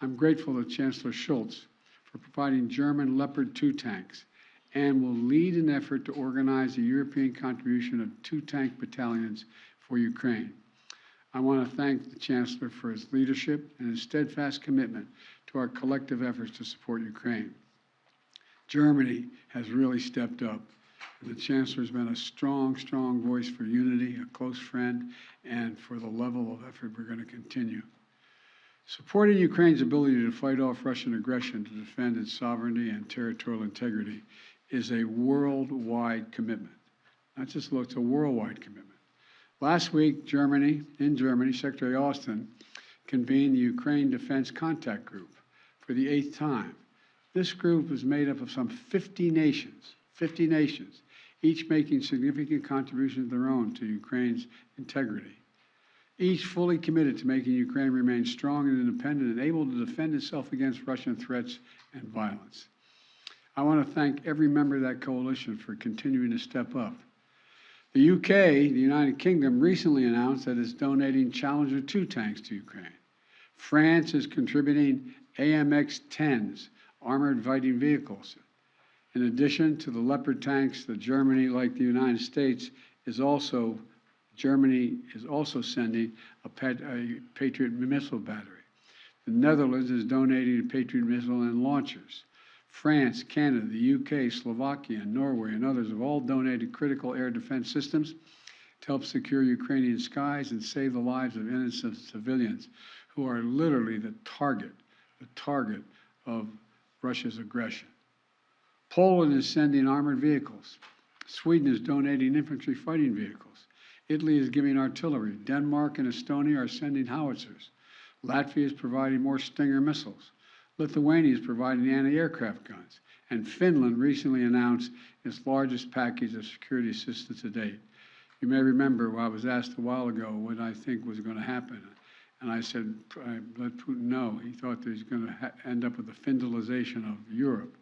I'm grateful to Chancellor Schultz for providing German Leopard 2 tanks and will lead an effort to organize a European contribution of 2 tank battalions for Ukraine. I want to thank the Chancellor for his leadership and his steadfast commitment to our collective efforts to support Ukraine. Germany has really stepped up. The Chancellor has been a strong, strong voice for unity, a close friend, and for the level of effort we're going to continue. Supporting Ukraine's ability to fight off Russian aggression to defend its sovereignty and territorial integrity is a worldwide commitment. Not just look, it's a worldwide commitment. Last week, in Germany, Secretary Austin convened the Ukraine Defense Contact Group for the 8th time. This group is made up of some 50 nations, each making significant contributions of their own to Ukraine's integrity. Each fully committed to making Ukraine remain strong and independent and able to defend itself against Russian threats and violence. I want to thank every member of that coalition for continuing to step up. The UK, the United Kingdom, recently announced that it's donating Challenger 2 tanks to Ukraine. France is contributing AMX-10s, armored fighting vehicles. In addition to the Leopard tanks, Germany, like the United States, Germany is also sending a Patriot missile battery. The Netherlands is donating a Patriot missile and launchers. France, Canada, the UK, Slovakia, Norway, and others have all donated critical air defense systems to help secure Ukrainian skies and save the lives of innocent civilians who are literally the target of Russia's aggression. Poland is sending armored vehicles. Sweden is donating infantry fighting vehicles. Italy is giving artillery. Denmark and Estonia are sending howitzers. Latvia is providing more Stinger missiles. Lithuania is providing anti-aircraft guns. And Finland recently announced its largest package of security assistance to date. You may remember I was asked a while ago what I think was going to happen. And I said, I let Putin know. He thought that he's going to end up with the Finlandization of Europe.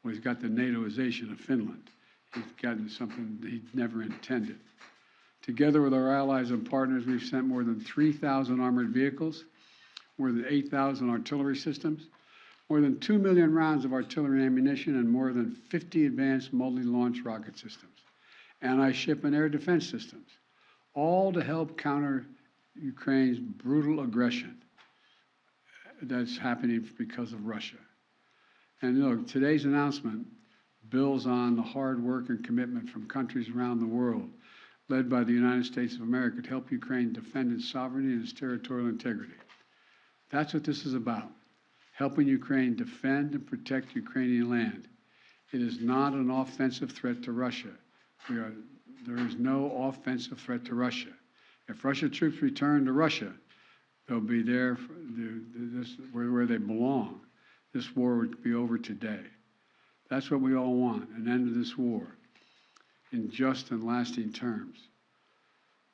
Well, he's got the NATOization of Finland. He's gotten something he never intended. Together with our allies and partners, we've sent more than 3,000 armored vehicles, more than 8,000 artillery systems, more than 2 million rounds of artillery ammunition, and more than 50 advanced multi-launch rocket systems, anti-ship and air defense systems, all to help counter Ukraine's brutal aggression that's happening because of Russia. And look, today's announcement builds on the hard work and commitment from countries around the world, led by the United States of America, to help Ukraine defend its sovereignty and its territorial integrity. That's what this is about, helping Ukraine defend and protect Ukrainian land. It is not an offensive threat to Russia. There is no offensive threat to Russia. If Russian troops return to Russia, they'll be there where they belong. This war would be over today. That's what we all want, an end to this war in just and lasting terms.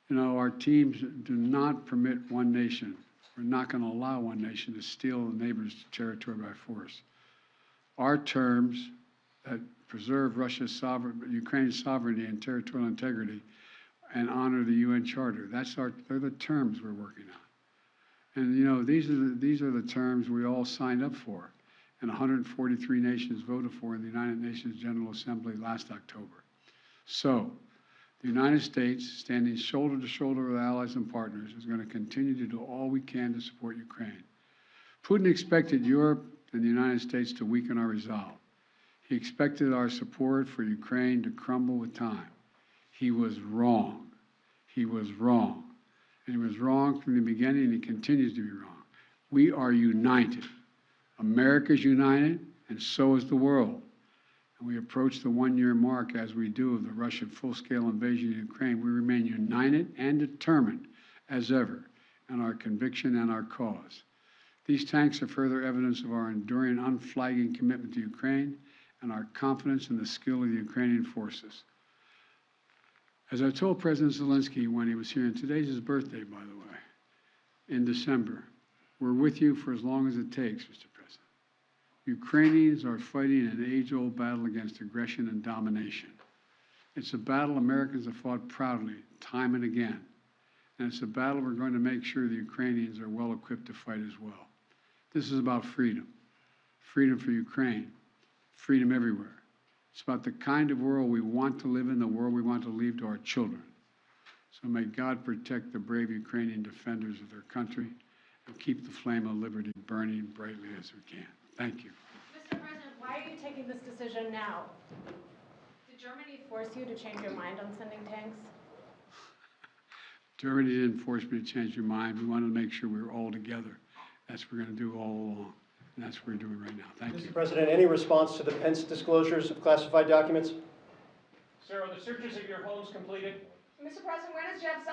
You know, our teams do not permit one nation. We're not going to allow one nation to steal a neighbor's territory by force. Our terms that preserve Ukraine's sovereignty and territorial integrity and honor the UN Charter, they're the terms we're working on. And you know, these are the terms we all signed up for and 143 nations voted for in the United Nations General Assembly last October. So, the United States, standing shoulder to shoulder with allies and partners, is going to continue to do all we can to support Ukraine. Putin expected Europe and the United States to weaken our resolve. He expected our support for Ukraine to crumble with time. He was wrong. He was wrong. And he was wrong from the beginning, and he continues to be wrong. We are united. America is united, and so is the world. And we approach the one-year mark, as we do, of the Russian full-scale invasion of Ukraine. We remain united and determined as ever in our conviction and our cause. These tanks are further evidence of our enduring, unflagging commitment to Ukraine and our confidence in the skill of the Ukrainian forces. As I told President Zelensky when he was here, and today's his birthday, by the way, in December, we're with you for as long as it takes, Mr. President. Ukrainians are fighting an age-old battle against aggression and domination. It's a battle Americans have fought proudly, time and again. And it's a battle we're going to make sure the Ukrainians are well equipped to fight as well. This is about freedom. Freedom for Ukraine. Freedom everywhere. It's about the kind of world we want to live in, the world we want to leave to our children. So may God protect the brave Ukrainian defenders of their country and keep the flame of liberty burning brightly as we can. Thank you. Mr. President, why are you taking this decision now? Did Germany force you to change your mind on sending tanks? Germany didn't force me to change your mind. We wanted to make sure we were all together. That's what we're going to do all along. And that's what we're doing right now. Thank you. Mr. President, any response to the Pence disclosures of classified documents? Sir, are the searches of your homes completed? Mr. President, when does Jeff sign